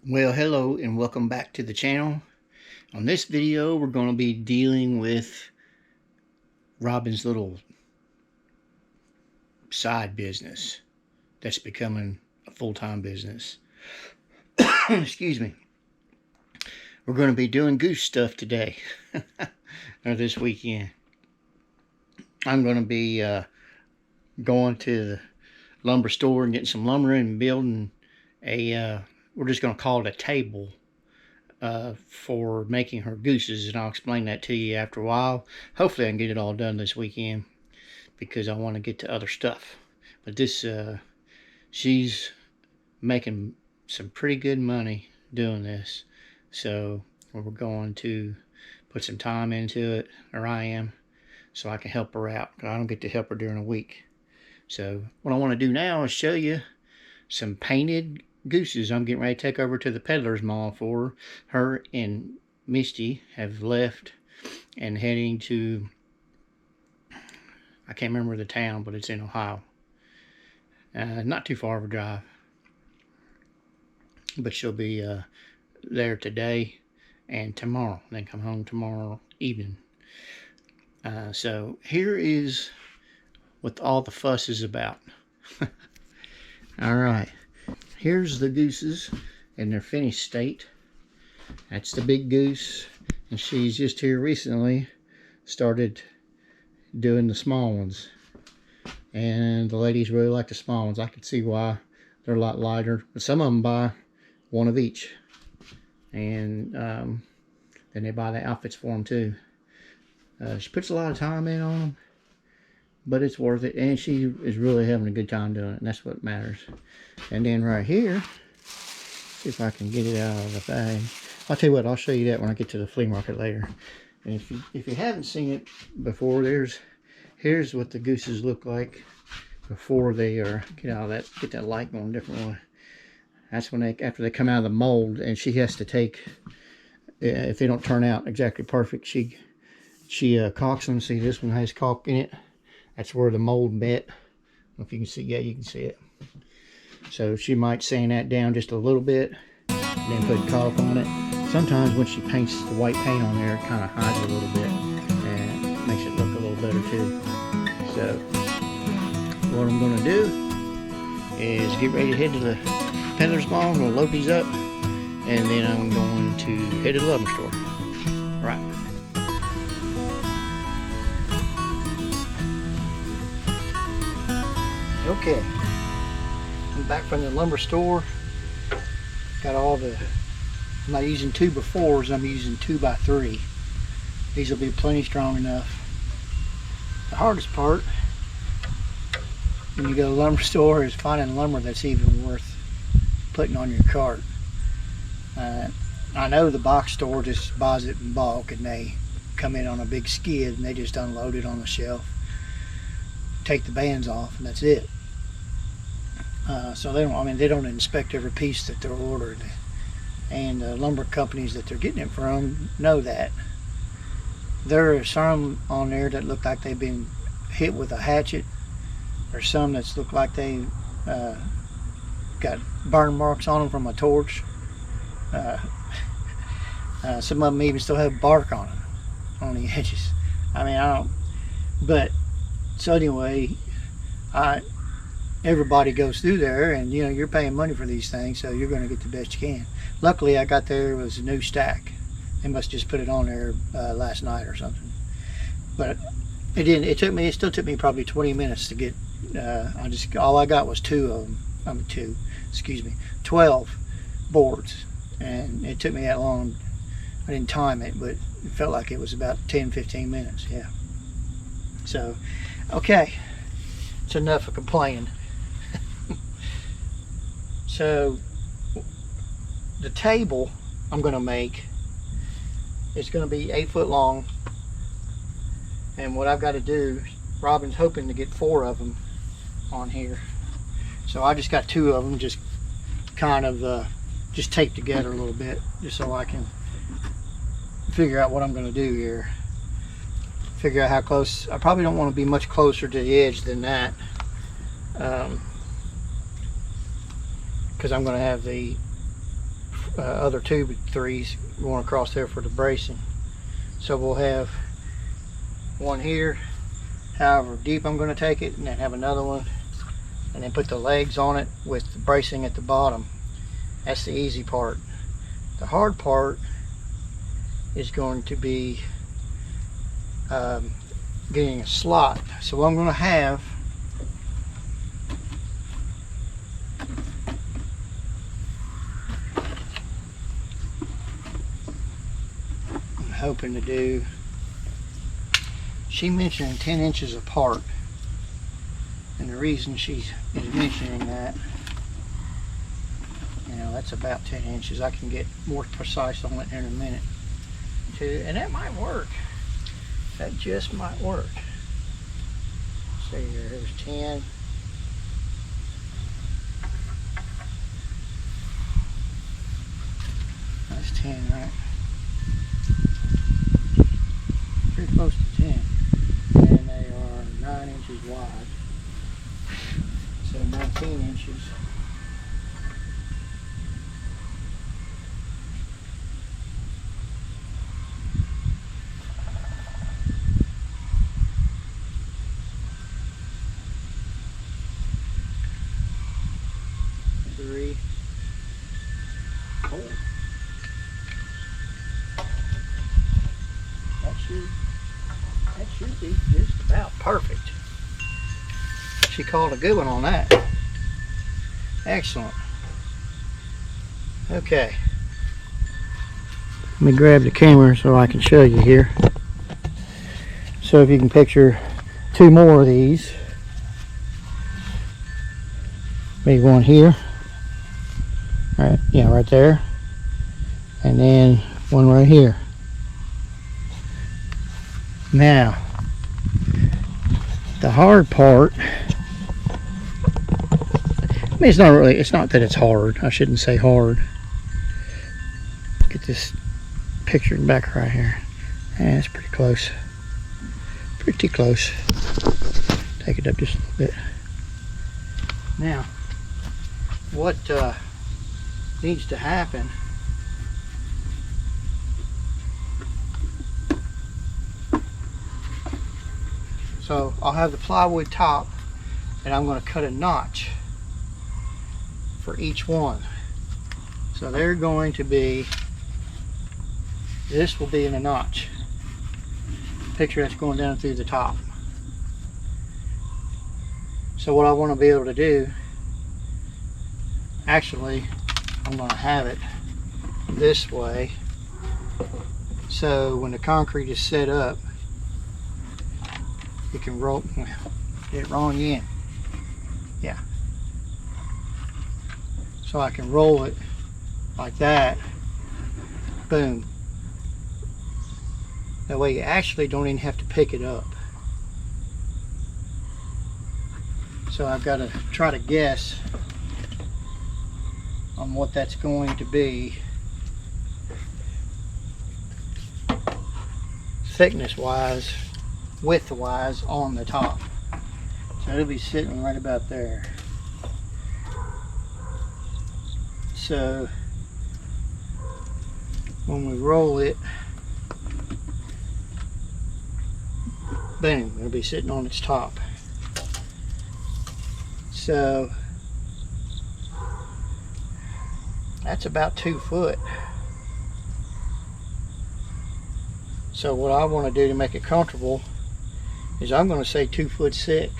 Well, hello and welcome back to the channel. On this video, we're going to be dealing with Robin's little side business that's becoming a full-time business. Excuse me. We're going to be doing goose stuff today, or this weekend. I'm going to be going to the lumber store and getting some lumber and building a, we're just going to call it a table for making her gooses, and I'll explain that to you after a while. Hopefully I can get it all done this weekend because I want to get to other stuff. But this, she's making some pretty good money doing this, so we're going to put some time into it, or I am, so I can help her out. I don't get to help her during the week. So what I want to do now is show you some painted gooses I'm getting ready to take over to the peddler's mall for. Her and Misty have left and heading to, I can't remember the town, but it's in Ohio. Not too far of a drive, but she'll be there today and tomorrow, then come home tomorrow evening. So here is what all the fuss is about. All right, here's the gooses in their finished state. That's the big goose, and she's just here recently started doing the small ones, and the ladies really like the small ones. I can see why. They're a lot lighter, but some of them buy one of each, and then they buy the outfits for them too. She puts a lot of time in on them, but it's worth it, and she is really having a good time doing it, and that's what matters. And then right here, see if I can get it out of the bag. I'll tell you what, I'll show you that when I get to the flea market later. And if you haven't seen it before, here's what the gooses look like before they are get that light going a different way. That's when after they come out of the mold, and she has to take, if they don't turn out exactly perfect, she caulks them. See, this one has caulk in it. That's where the mold met. If you can see, yeah, you can see it. So she might sand that down just a little bit, and then put caulk on it. Sometimes when she paints the white paint on there, it kind of hides it a little bit and makes it look a little better too. So what I'm going to do is get ready to head to the peddler's mall. I'm going to load these up, and then I'm going to head to the lumber store. Right. Okay, I'm back from the lumber store. Got all the, I'm not using 2x4s, I'm using 2x3. These will be plenty strong enough. The hardest part when you go to the lumber store is finding lumber that's even worth putting on your cart. I know the box store just buys it in bulk, and they come in on a big skid and they just unload it on the shelf, take the bands off, and that's it. So they don't inspect every piece that they're ordered, and the lumber companies that they're getting it from know that. There are some on there that look like they've been hit with a hatchet. There's some that look like they got burn marks on them from a torch. Some of them even still have bark on them, on the edges. I mean, I don't, but so anyway, everybody goes through there, and you know, you're paying money for these things, so you're going to get the best you can. Luckily, I got there, it was a new stack. They must just put it on there last night or something. But it didn't. It still took me probably 20 minutes to get. All I got was 12 boards, and it took me that long. I didn't time it, but it felt like it was about 10-15 minutes. Yeah. So, okay, it's enough of complaining. So the table I'm going to make is going to be 8 foot long, and what I've got to do, Robin's hoping to get 4 of them on here, so I just got 2 of them just kind of just taped together a little bit, just so I can figure out what I'm going to do here. Figure out how close. I probably don't want to be much closer to the edge than that, because I'm going to have the other 2x3s going across there for the bracing. So we'll have one here, however deep I'm going to take it, and then have another one, and then put the legs on it with the bracing at the bottom. That's the easy part. The hard part is going to be getting a slot. So what I'm going to have, I'm hoping to do, she mentioned 10 inches apart, and the reason she is mentioning that, you know, that's about 10 inches. I can get more precise on it in a minute too, and that might work. That just might work. See here, here's 10. That's 10, right? Pretty close to 10. And they are 9 inches wide. So 19 inches. Three. Oh. That should be just about perfect. She called a good one on that. Excellent. Okay. Let me grab the camera so I can show you here. So if you can picture 2 more of these. Maybe one here. Right, yeah, right there. And then one right here. Now, the hard part, I mean, it's not that it's hard. I shouldn't say hard. Get this pictured back right here. Yeah, it's pretty close. Pretty close. Take it up just a little bit. Now, what needs to happen so I'll have the plywood top, and I'm going to cut a notch for each one. So they're going to be, this will be in a notch. Picture that's going down through the top. So what I want to be able to do, actually, I'm going to have it this way, so when the concrete is set up, you can roll, get it wrong again. Yeah. So I can roll it like that. Boom. That way you actually don't even have to pick it up. So I've got to try to guess on what that's going to be thickness wise, width wise on the top. So it'll be sitting right about there. So when we roll it, boom, it'll be sitting on its top. So that's about 2 foot. So what I want to do to make it comfortable is I'm going to say 2'6"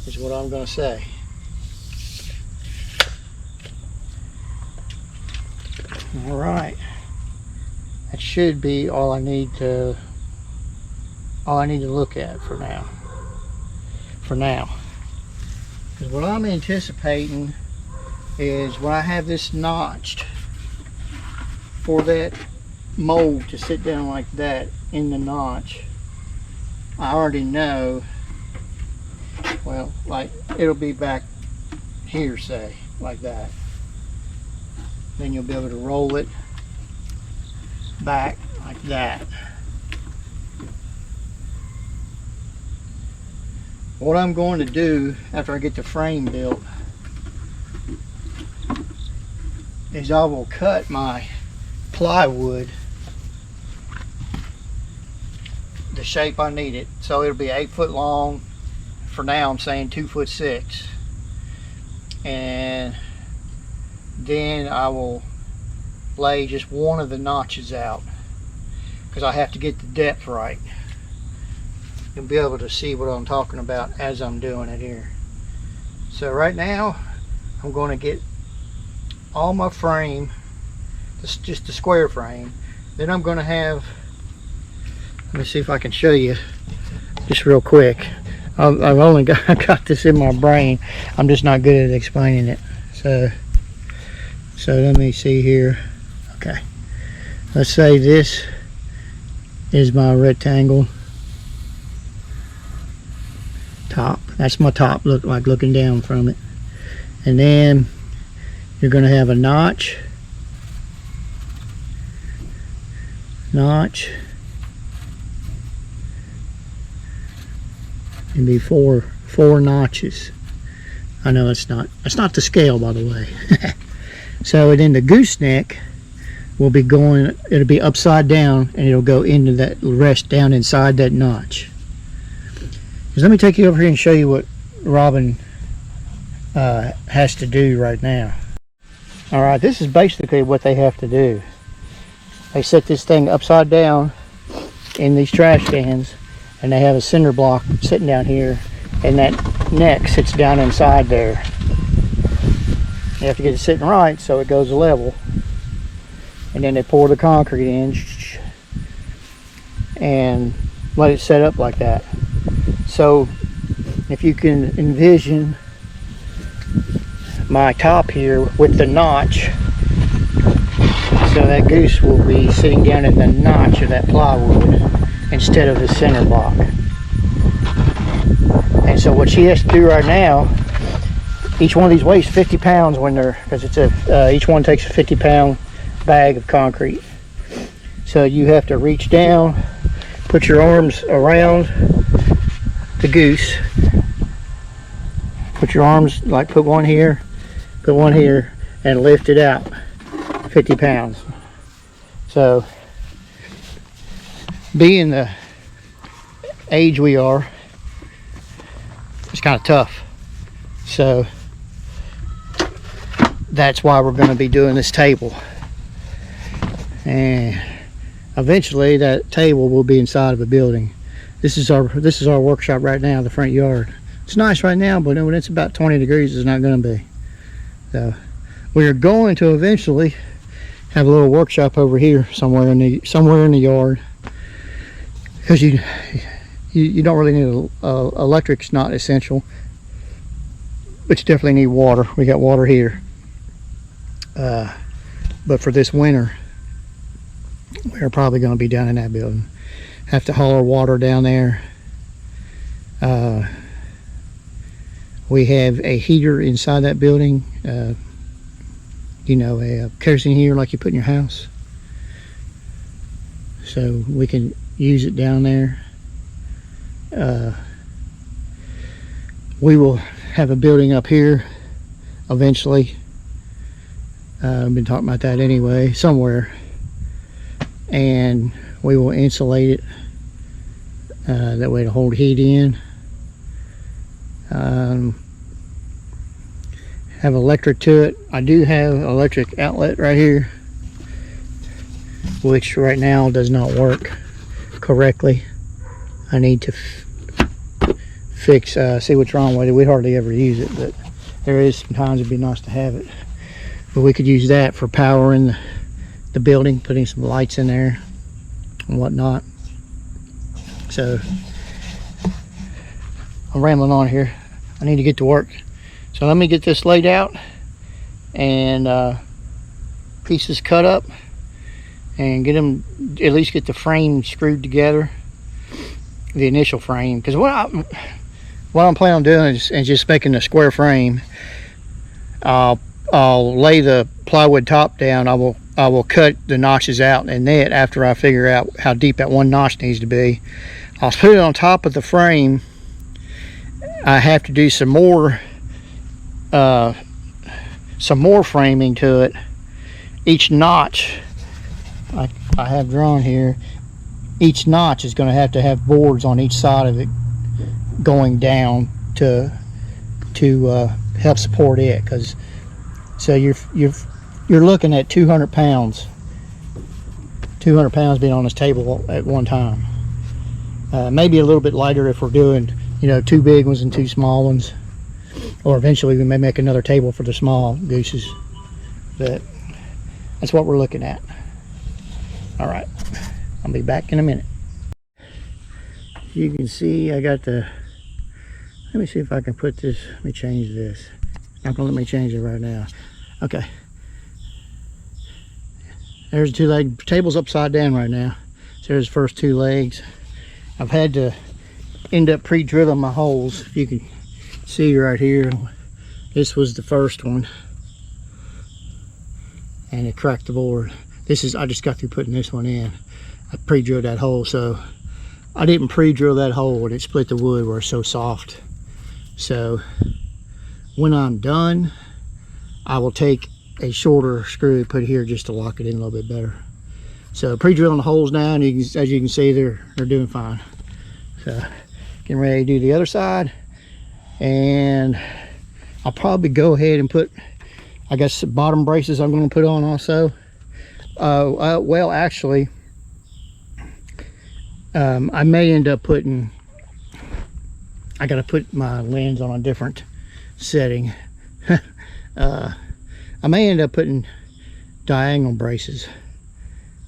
is what I'm going to say. All right, that should be all I need to look at for now. Because what I'm anticipating is when I have this notched for that mold to sit down like that in the notch, I already know, well, like it'll be back here, say, like that. Then you'll be able to roll it back like that. What I'm going to do after I get the frame built is I will cut my plywood the shape I need it. So it'll be 8 foot long. For now I'm saying 2'6", and then I will lay just one of the notches out because I have to get the depth right. You'll be able to see what I'm talking about as I'm doing it here. So right now I'm going to get all my frame, just the square frame. Then I'm going to have, let me see if I can show you just real quick. I've only got this in my brain. I'm just not good at explaining it. So let me see here. Okay, let's say this is my rectangle top. That's my top, look like looking down from it. And then you're going to have a notch, and be four notches. I know it's not the scale, by the way. So then the gooseneck will be going, it'll be upside down, and it'll go into that, rest down inside that notch. Just let me take you over here and show you what Robin has to do right now. All right, this is basically what they have to do. They set this thing upside down in these trash cans, and they have a cinder block sitting down here, and that neck sits down inside there. You have to get it sitting right so it goes level, and then they pour the concrete in and let it set up like that. So if you can envision my top here with the notch, so that goose will be sitting down in the notch of that plywood instead of the center block. And so what she has to do right now, each one of these weighs 50 pounds when they're, because it's a each one takes a 50-pound bag of concrete. So you have to reach down, put your arms around the goose, put your arms, like put one here, and lift it out 50 pounds. So being the age we are, it's kind of tough. So that's why we're going to be doing this table, and eventually that table will be inside of a building. This is our workshop right now, the front yard. It's nice right now, but when it's about 20 degrees, it's not going to be. So we're going to eventually have a little workshop over here somewhere in the yard, because you don't really need electric's not essential, but you definitely need water. We got water here, but for this winter we're probably going to be down in that building. Have to haul our water down there. We have a heater inside that building, you know, a kerosene heater like you put in your house, so we can use it down there. We will have a building up here eventually. I've been talking about that anyway, somewhere, and we will insulate it that way to hold heat in. Have electric to it. I do have electric outlet right here, which right now does not work correctly. I need to fix, see what's wrong with it. We hardly ever use it, but there is sometimes it'd be nice to have it. But we could use that for powering the building, putting some lights in there and whatnot. So I'm rambling on here. I need to get to work. So let me get this laid out and pieces cut up, and get them, at least get the frame screwed together, the initial frame. Because what I'm planning on doing is just making a square frame. I'll lay the plywood top down. I will cut the notches out in that after I figure out how deep that one notch needs to be. I'll put it on top of the frame. I have to do some more framing to it each notch, like I have drawn here, each notch is going to have boards on each side of it going down to help support it. Because so you're looking at 200 pounds being on this table at one time. Maybe a little bit lighter if we're doing, you know, 2 big ones and 2 small ones, or eventually we may make another table for the small gooses. But that's what we're looking at. All right, I'll be back in a minute. You can see I got the, let me see if I can put this, let me change this. Not gonna let me change it right now. Okay. There's the 2 leg, table's upside down right now. So there's the first 2 legs. I've had to end up pre-drilling my holes. If you can see right here, this was the first one. And it cracked the board. This is, I just got through putting this one in. I pre-drilled that hole, so I didn't pre-drill that hole and it split the wood where it's so soft. So when I'm done, I will take a shorter screw, put here just to lock it in a little bit better. So pre-drilling the holes now, and as you can see, they're doing fine. So getting ready to do the other side, and I'll probably go ahead and put, I guess, the bottom braces I'm going to put on also. Well, actually, I may end up putting, I got to put my lens on a different setting. I may end up putting diagonal braces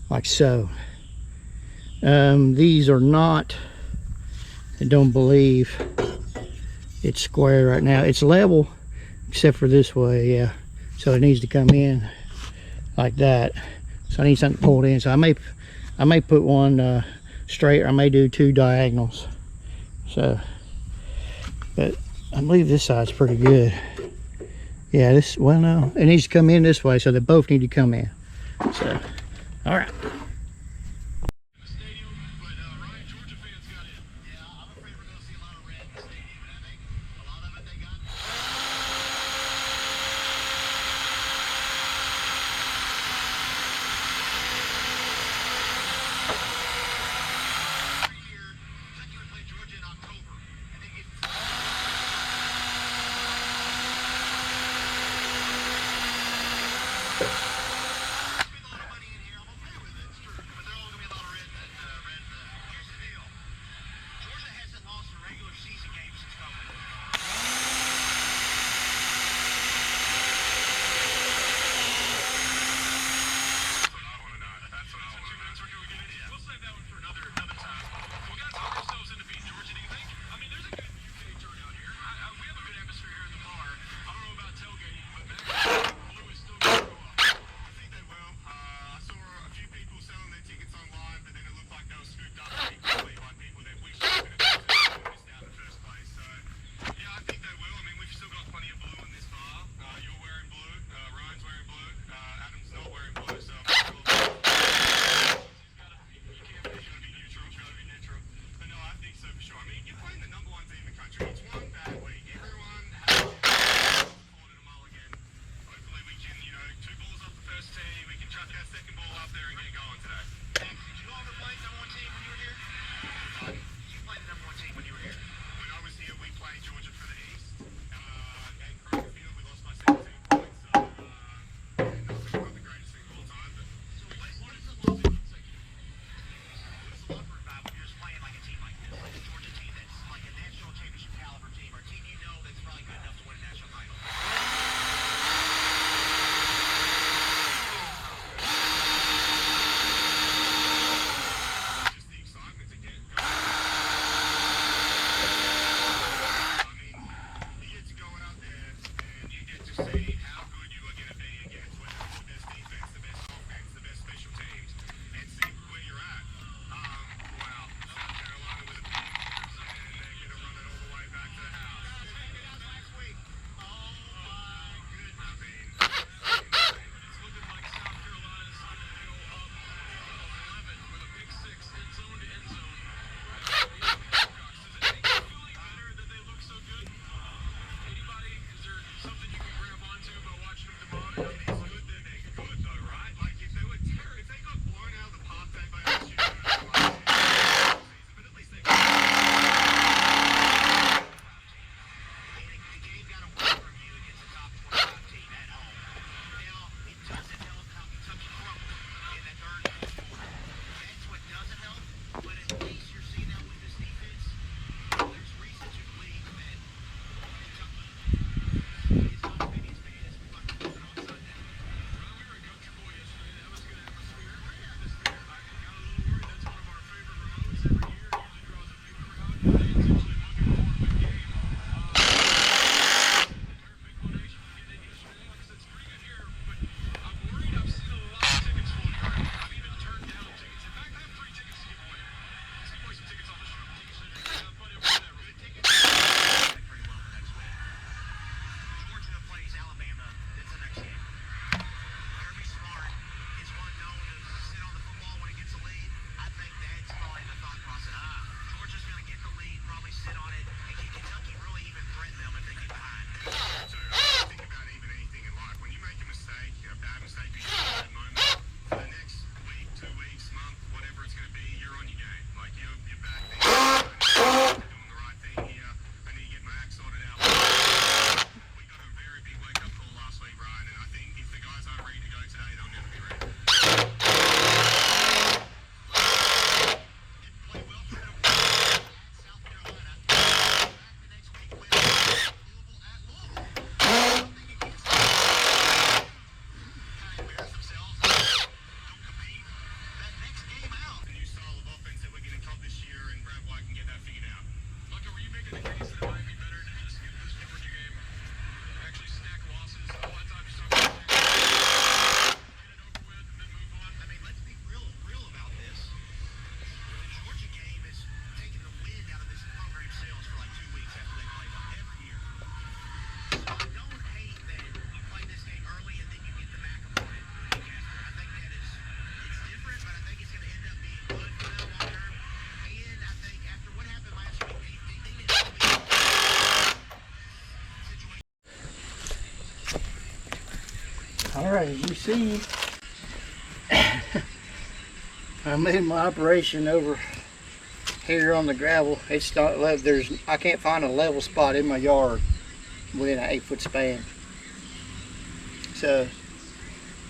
like so. These are not, I don't believe it's square right now. It's level except for this way, yeah. So it needs to come in like that. So I need something pulled in. So I may put one straight, or I may do 2 diagonals. So, but I believe this side's pretty good. Yeah, this, well, no, it needs to come in this way, so they both need to come in. So, all right. Alright, as you see, I moved my operation over here on the gravel. It's not I can't find a level spot in my yard within an 8-foot span. So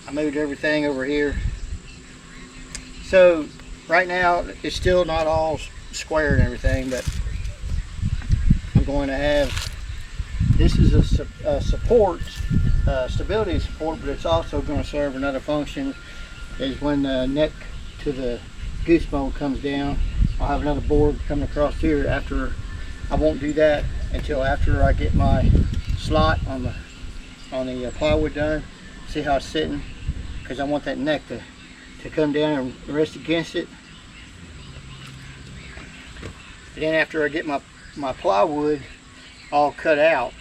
I moved everything over here. So right now it's still not all square and everything, but I'm going to have, this is a support, stability support, but it's also going to serve another function. Is when the neck to the goose mold comes down, I'll have another board coming across here. After, I won't do that until after I get my slot on the plywood done. See how it's sitting, because I want that neck to come down and rest against it. And then after I get my plywood all cut out,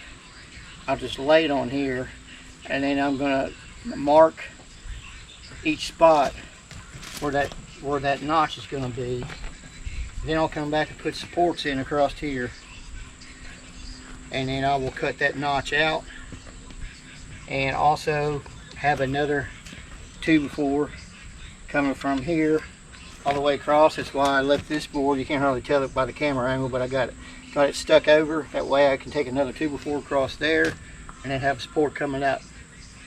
I'll just lay it on here, and then I'm gonna mark each spot where that notch is gonna be. Then I'll come back and put supports in across here, and then I will cut that notch out, and also have another 2x4 coming from here all the way across. That's why I left this board. You can't hardly tell it by the camera angle, but I got it stuck over. That way I can take another 2x4 across there, and then have support coming out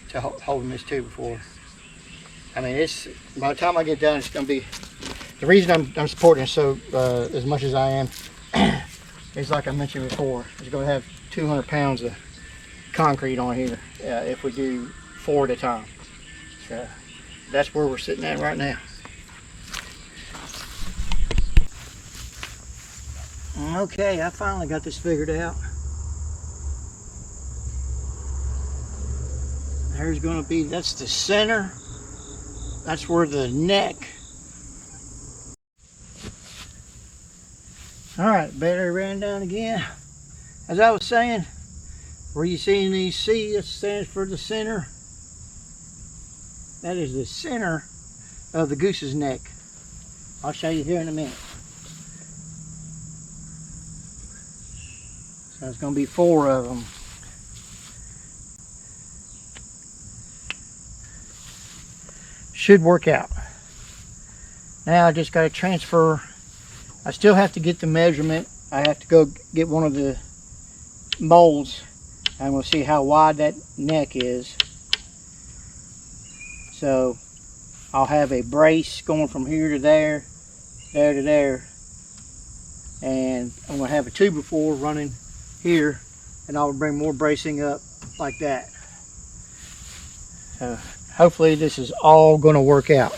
to holding this 2x4. I mean, it's, by the time I get done, it's going to be, the reason I'm supporting it so as much as I am is, like I mentioned before, it's going to have 200 pounds of concrete on here if we do 4 at a time. So that's where we're sitting at right now. Okay, I finally got this figured out. There's going to be, that's the center. That's where the neck. Alright, battery ran down again. As I was saying, where you see these C, that stands for the center. That is the center of the goose's neck. I'll show you here in a minute. So it's going to be 4 of them. Should work out. Now I just got to transfer. I still have to get the measurement. I have to go get one of the molds, and we'll see how wide that neck is. So I'll have a brace going from here to there, there to there, and I'm going to have a 2x4 running here, and I'll bring more bracing up like that. So hopefully this is all going to work out.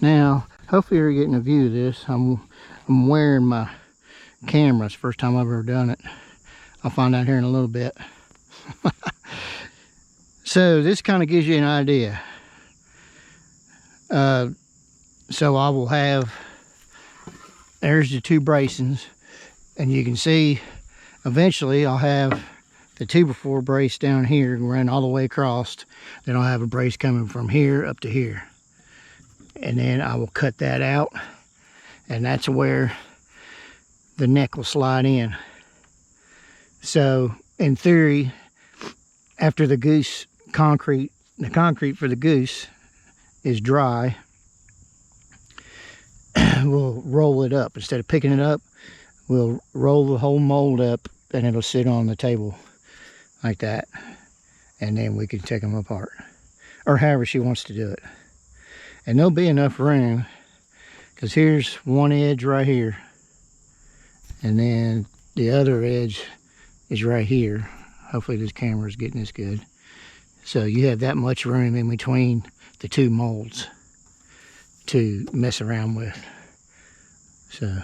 Now, hopefully you're getting a view of this. I'm wearing my camera. It's the first time I've ever done it. I'll find out here in a little bit. So this kind of gives you an idea. So I will have, there's the 2 bracings, and you can see eventually I'll have the 2x4 brace down here and run all the way across. Then I'll have a brace coming from here up to here. And then I will cut that out, and that's where the neck will slide in. So in theory, after the concrete for the goose is dry, we'll roll it up. Instead of picking it up, we'll roll the whole mold up, and it'll sit on the table like that, and then we can take them apart, or however she wants to do it. And there'll be enough room, Because here's one edge right here, and then the other edge is right here. Hopefully this camera is getting this good. So you have that much room in between the two molds to mess around with. So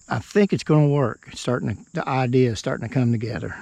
I think it's going to work. It's the idea is starting to come together.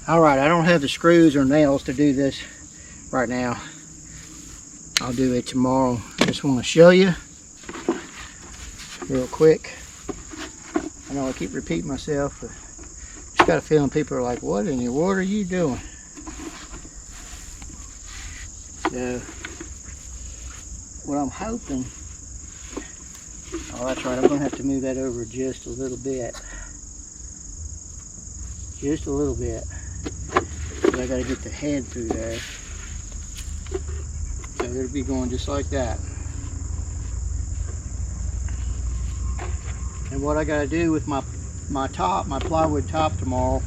All right, I don't have the screws or nails to do this right now. I'll do it tomorrow. Just want to show you real quick. I know I keep repeating myself, but just got a feeling people are like, what in the world are you doing? So, what I'm hoping, oh that's right, I'm going to have to move that over just a little bit. Just a little bit. I got to get the head through there. So it'll be going just like that. And what I got to do with my plywood top tomorrow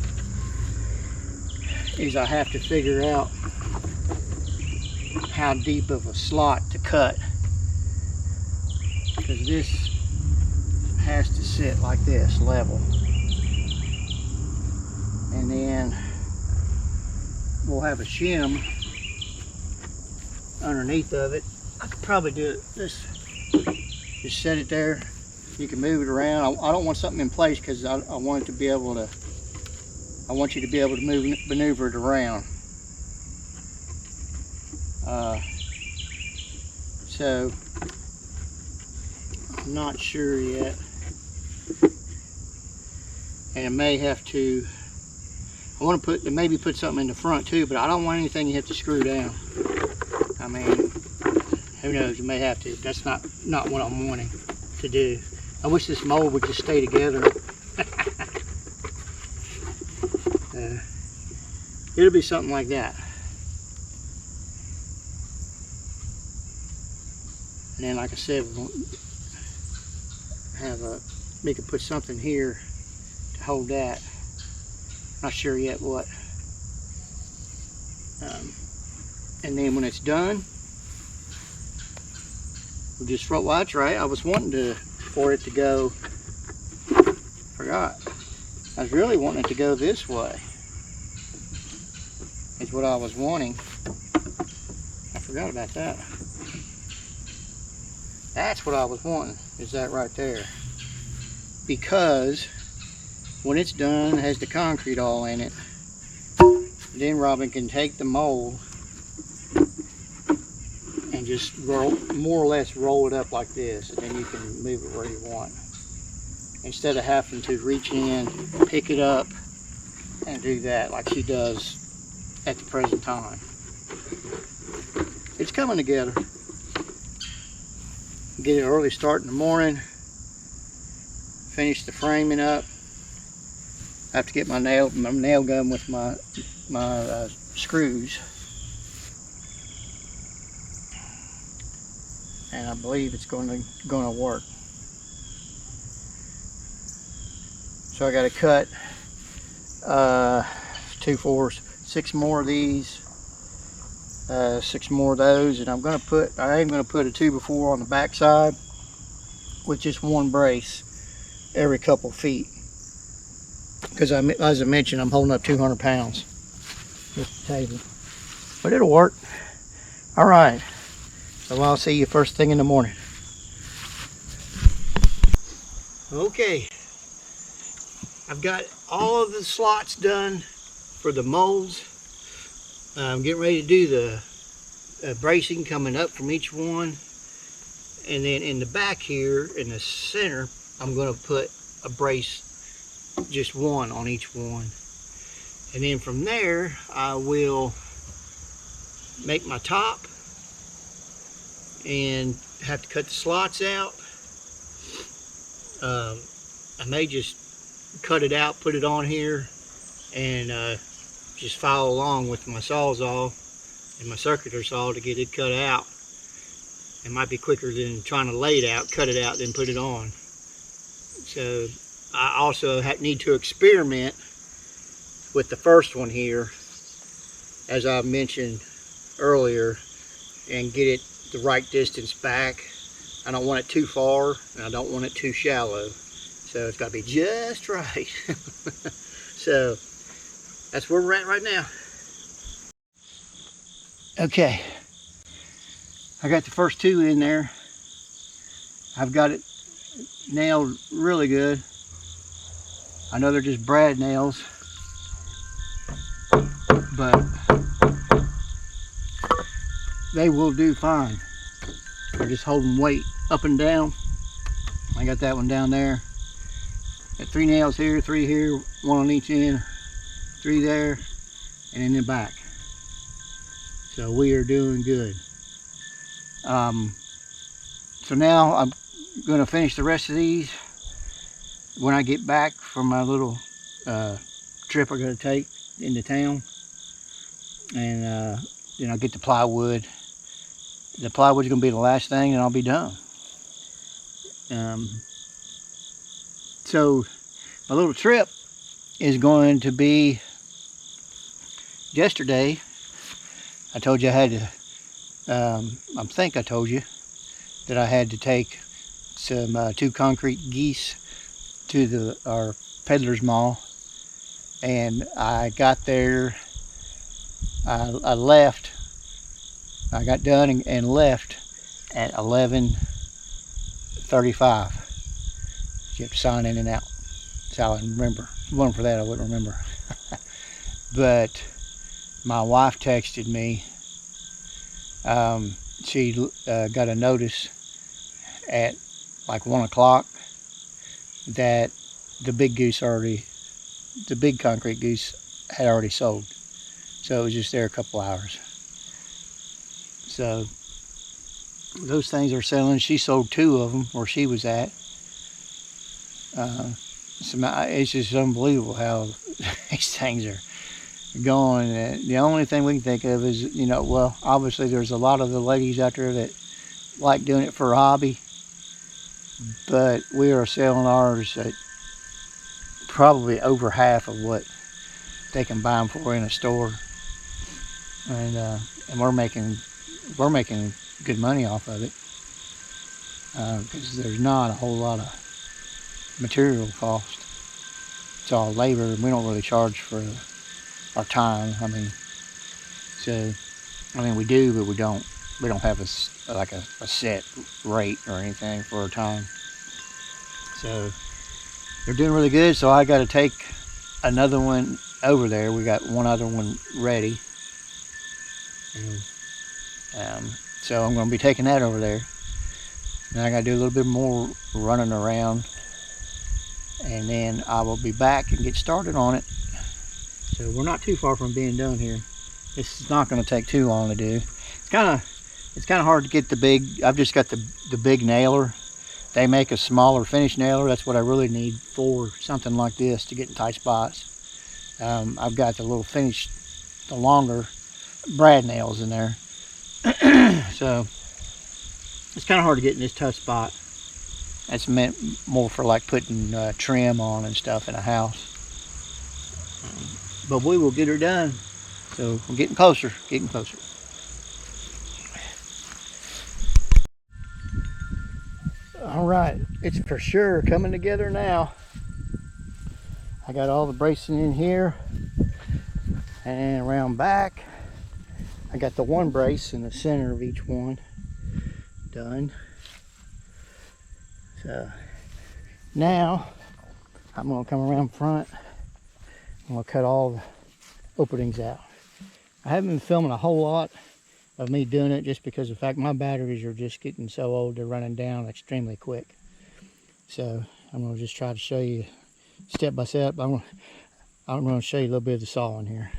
is I have to figure out how deep of a slot to cut, because this has to sit like this, level. And then we'll have a shim underneath of it. I could probably do it this, just set it there. You can move it around. I don't want something in place because I want it to be able to, I want you to be able to maneuver it around. So I'm not sure yet, and I may have to, I want to maybe put something in the front too, but I don't want anything you have to screw down. I mean, who knows, you may have to. That's not what I'm wanting to do. I wish this mold would just stay together. It'll be something like that. And then, like I said, we'll have we could put something here to hold that. Not sure yet what. And then when it's done, we'll just well, that's right. I was wanting for it to go. Forgot. I was really wanting it to go this way. Is what I was wanting. I forgot about that. That's what I was wanting. Is that right there? Because when it's done, it has the concrete all in it. Then Robin can take the mold and just more or less roll it up like this, and then you can move it where you want. Instead of having to reach in, pick it up, and do that like she does at the present time. It's coming together. Get an early start in the morning. Finish the framing up. I have to get my nail gun with my screws. And I believe it's going to work. So I got to cut 2, 4, 6 more of these, 6 more of those, and I am going to put a 2x4 on the back side with just one brace every couple feet. Because as I mentioned, I'm holding up 200 pounds with the table, but it'll work. All right. So I'll see you first thing in the morning. Okay, I've got all of the slots done for the molds. I'm getting ready to do the bracing coming up from each one. And then in the back here, in the center, I'm going to put a brace, just one on each one. And then from there, I will make my top and have to cut the slots out. I may just cut it out, put it on here, and just follow along with my Sawzall and my circular saw to get it cut out. It might be quicker than trying to lay it out, cut it out, then put it on. So I also need to experiment with the first one here, as I mentioned earlier, and get it the right distance back. I don't want it too far, and I don't want it too shallow. So it's got to be just right. So that's where we're at right now. Okay, I got the first two in there. I've got it nailed really good. I know they're just brad nails, but they will do fine. They're just holding weight up and down. I got that one down there. Got 3 nails here, 3 here, 1 on each end, 3 there, and in the back. So we are doing good. So now I'm going to finish the rest of these when I get back from my little trip I'm going to take into town. And then I'll get the plywood. The plywood's going to be the last thing, and I'll be done. So my little trip is going to be yesterday. I told you I had to, I think I told you that I had to take some 2 concrete geese to our peddler's mall. And I got there, I left, I got done and left at 11:35. You have to sign in and out. That's how I remember. If it wasn't for that, I wouldn't remember. But my wife texted me. She got a notice at like 1 o'clock that the big concrete goose had already sold. So it was just there a couple hours. So those things are selling. She sold 2 of them where she was at. It's just unbelievable how these things are going. The only thing we can think of is, well, obviously there's a lot of the ladies out there that like doing it for a hobby, but we are selling ours at probably over half of what they can buy them for in a store, and we're making good money off of it, because there's not a whole lot of material cost. It's all labor, and we don't really charge for our time. We do, but we don't have a set rate or anything for our time. So they're doing really good. So I got to take another one over there. We got one other one ready, and so I'm going to be taking that over there. And I got to do a little bit more running around, and then I will be back and get started on it. So we're not too far from being done here. This is not going to take too long to do. It's kind of hard to get the big. I've just got the big nailer. They make a smaller finish nailer. That's what I really need for something like this, to get in tight spots. I've got the longer brad nails in there. So it's kind of hard to get in this tough spot. That's meant more for like putting trim on and stuff in a house. But we will get her done. So we're getting closer. All right, it's for sure coming together now. I got all the bracing in here and around back. I got the one brace in the center of each one done. So now I'm gonna come around front. I'm gonna cut all the openings out. I haven't been filming a whole lot of me doing it just because of the fact my batteries are just getting so old, they're running down extremely quick. So I'm gonna just try to show you step by step. I'm gonna show you a little bit of the sawing here.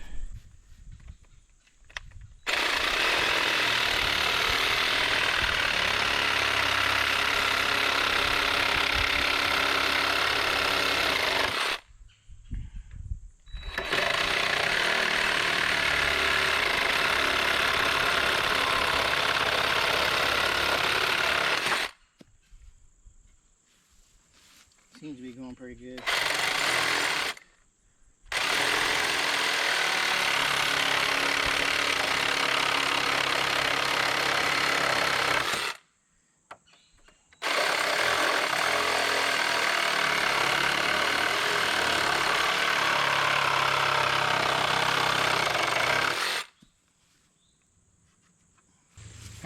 Seems to be going pretty good.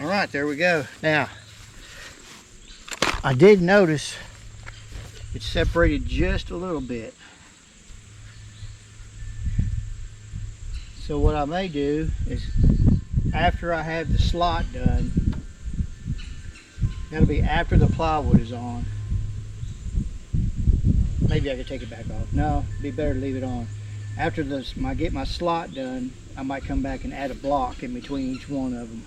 All right, there we go. Now, I did notice it separated just a little bit. So what I may do is, after I have the slot done, that'll be after the plywood is on. Maybe I could take it back off. No, it'd be better to leave it on. After I get my slot done, I might come back and add a block in between each one of them.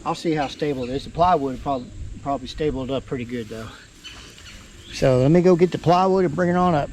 I'll see how stable it is. The plywood probably stabled up pretty good though. So let me go get the plywood and bring it on up.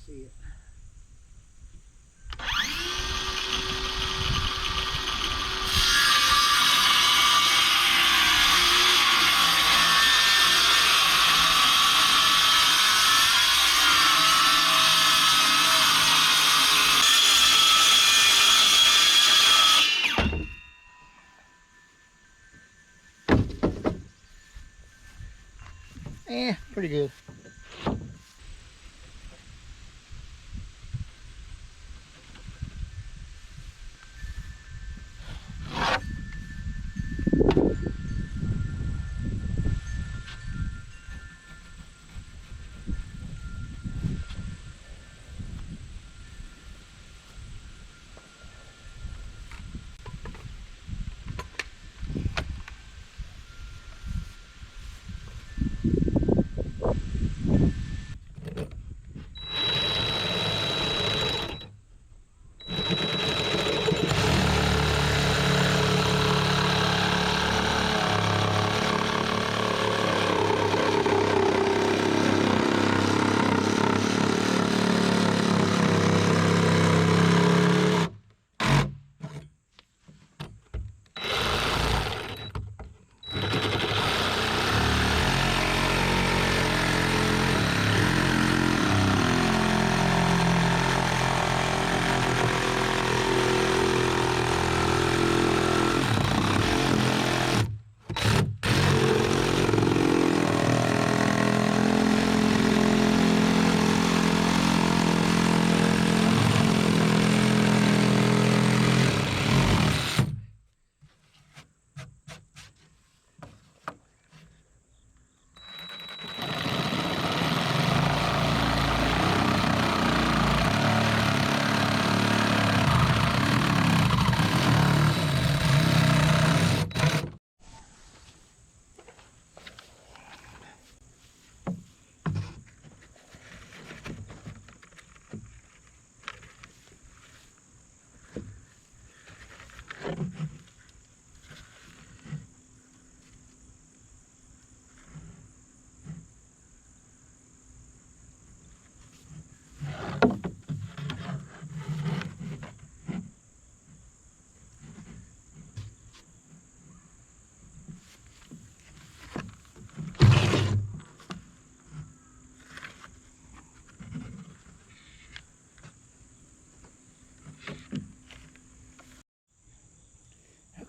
See it. pretty good.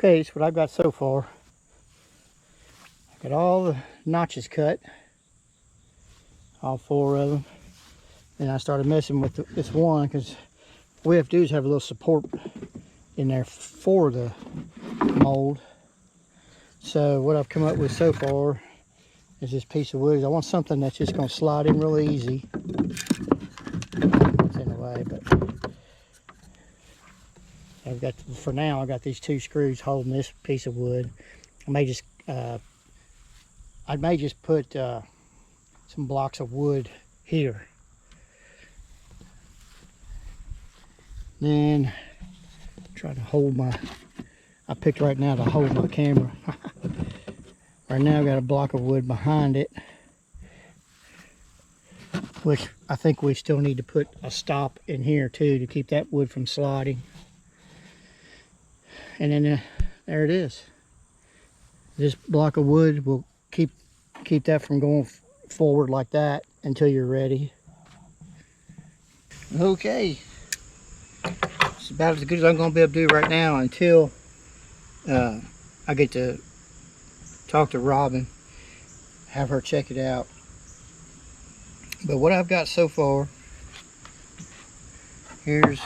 Okay, so what I've got so far, I got all the notches cut, all 4 of them. And I started messing with this one because what we have to do is have a little support in there for the mold. So what I've come up with so far is this piece of wood. I want something that's just going to slide in really easy. It's in the way, but I've got, for now, I got these 2 screws holding this piece of wood. I may just put some blocks of wood here. Then try to hold I picked right now to hold my camera. Right now I've got a block of wood behind it, which I think we still need to put a stop in here too to keep that wood from sliding. And then there it is. This block of wood will keep that from going forward like that until you're ready. Okay, it's about as good as I'm going to be able to do right now until I get to talk to Robin, have her check it out. But what I've got so far, here's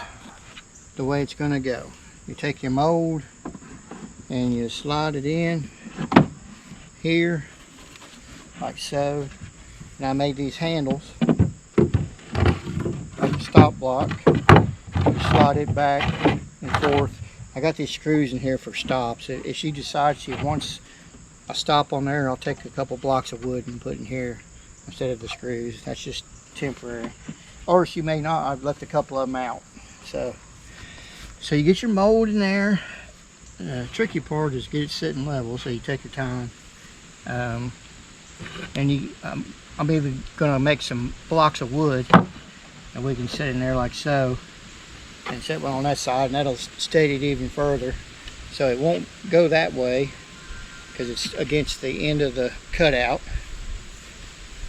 the way it's going to go. You take your mold and you slide it in here like so. And I made these handles like a stop block. You slide it back and forth. I got these screws in here for stops. If she decides she wants a stop on there, I'll take a couple blocks of wood and put in here instead of the screws. That's just temporary. Or she may not. I've left a couple of them out. So you get your mold in there. The tricky part is get it sitting level, so you take your time. And I'm even going to make some blocks of wood and we can sit in there like so, and set one on that side, and that'll steady it even further. So it won't go that way because it's against the end of the cutout.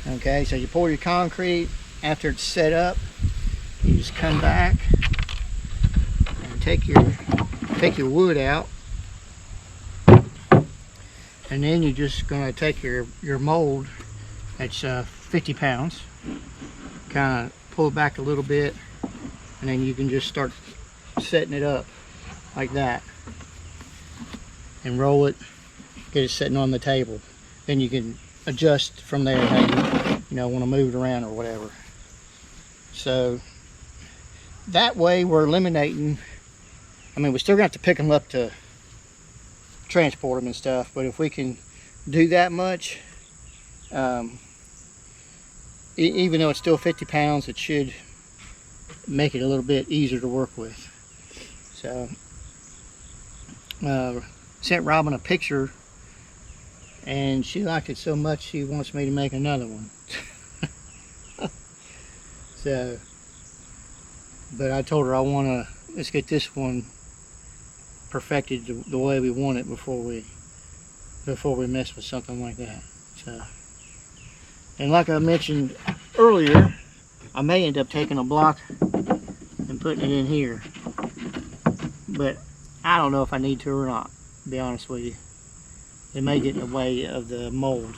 Okay, so you pour your concrete after it's set up. You just come back and take your wood out, and then you're just going to take your mold that's 50 pounds. Kind of pull it back a little bit, and then you can just start setting it up like that and roll it, get it sitting on the table. Then you can adjust from there how you know, want to move it around or whatever. So that way we're eliminating, I mean, we still got to pick them up to transport them and stuff, but if we can do that much, even though it's still 50 pounds, it should make it a little bit easier to work with. So sent Robin a picture, and she liked it so much she wants me to make another one. So, but I told her let's get this one perfected the way we want it before we mess with something like that. So, and like I mentioned earlier, I may end up taking a block and putting it in here, but I don't know if I need to or not, to be honest with you. It may get in the way of the mold.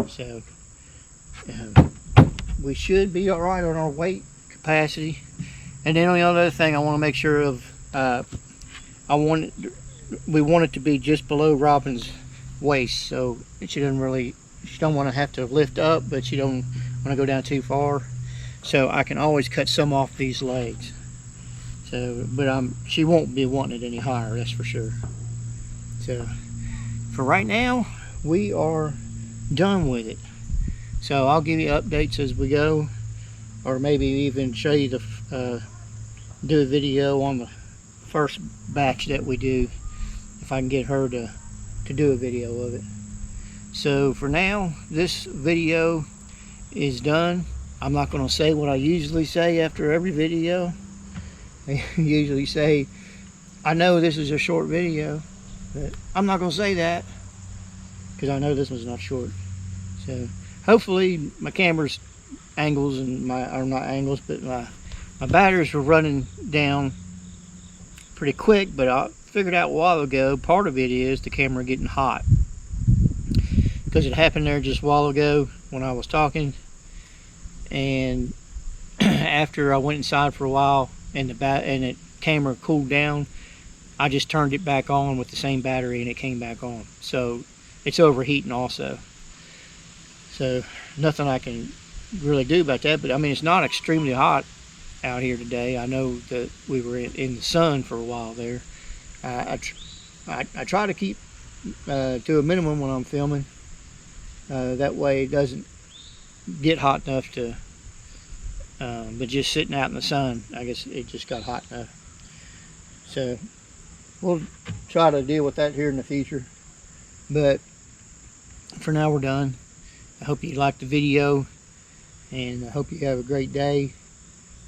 So we should be all right on our weight capacity. And then the other thing I want to make sure of, we want it to be just below Robin's waist, so she don't want to have to lift up, but she don't want to go down too far. So I can always cut some off these legs. So, but she won't be wanting it any higher, that's for sure. So for right now, we are done with it. So I'll give you updates as we go, or maybe even show you do a video on the first batch that we do, if I can get her to do a video of it. So for now, this video is done. I'm not going to say what I usually say after every video. I usually say, I know this is a short video, but I'm not going to say that because I know this one's not short. So hopefully my camera's angles and or not angles, but my batteries were running down pretty quick. But I figured out a while ago, part of it is the camera getting hot, because it happened there just a while ago when I was talking, and after I went inside for a while and the camera cooled down, I just turned it back on with the same battery and it came back on. So it's overheating also. So nothing I can really do about that. But I mean, it's not extremely hot out here today. I know that we were in the sun for a while there. I try to keep to a minimum when I'm filming. That way it doesn't get hot enough to, but just sitting out in the sun, I guess it just got hot enough. So we'll try to deal with that here in the future. But for now, we're done. I hope you liked the video, and I hope you have a great day,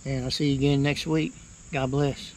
and I'll see you again next week. God bless.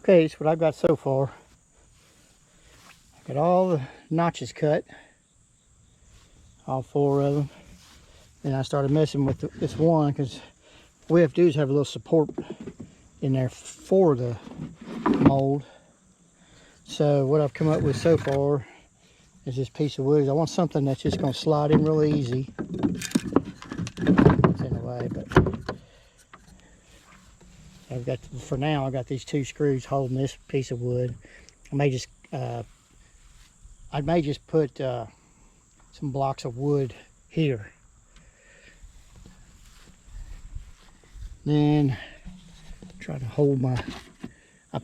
Okay, it's what I've got so far. I got all the notches cut, all 4 of them. And I started messing with this one because what we have to do is have a little support in there for the mold. So what I've come up with so far is this piece of wood. I want something that's just going to slide in really easy. It's in the way, but I've got, for now, I got these 2 screws holding this piece of wood. I may just put some blocks of wood here. Then try to hold I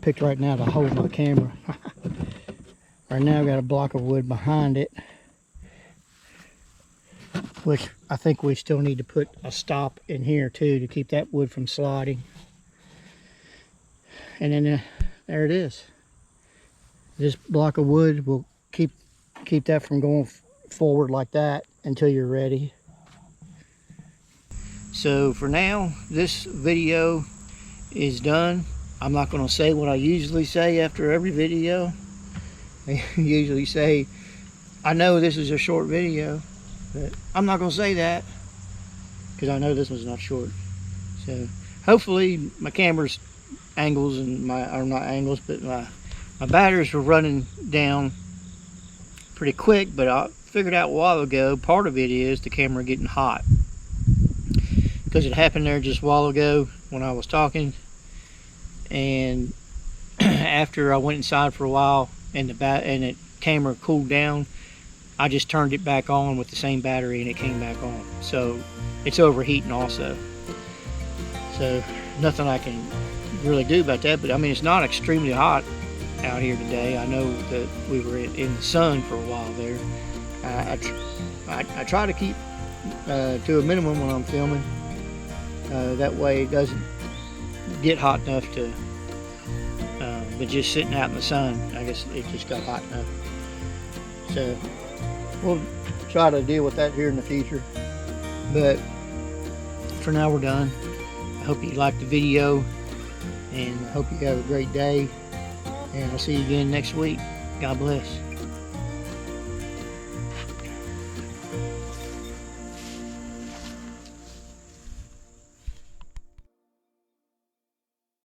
picked right now to hold my camera. Right now I've got a block of wood behind it, which I think we still need to put a stop in here too to keep that wood from sliding. And then there it is. This block of wood will keep that from going forward like that until you're ready. So for now, this video is done. I'm not going to say what I usually say after every video. I usually say, I know this is a short video, but I'm not going to say that because I know this one's not short. So hopefully my camera's angles and or not angles, but my batteries were running down pretty quick. But I figured out a while ago, part of it is the camera getting hot, because it happened there just a while ago when I was talking, and after I went inside for a while and the camera cooled down, I just turned it back on with the same battery and it came back on. So it's overheating also. So nothing I can really do about that, but I mean, it's not extremely hot out here today. I know that we were in the sun for a while there. I try to keep to a minimum when I'm filming. That way it doesn't get hot enough to, but just sitting out in the sun, I guess it just got hot enough. So we'll try to deal with that here in the future. But for now, we're done. I hope you liked the video, and I hope you have a great day. And I'll see you again next week. God bless.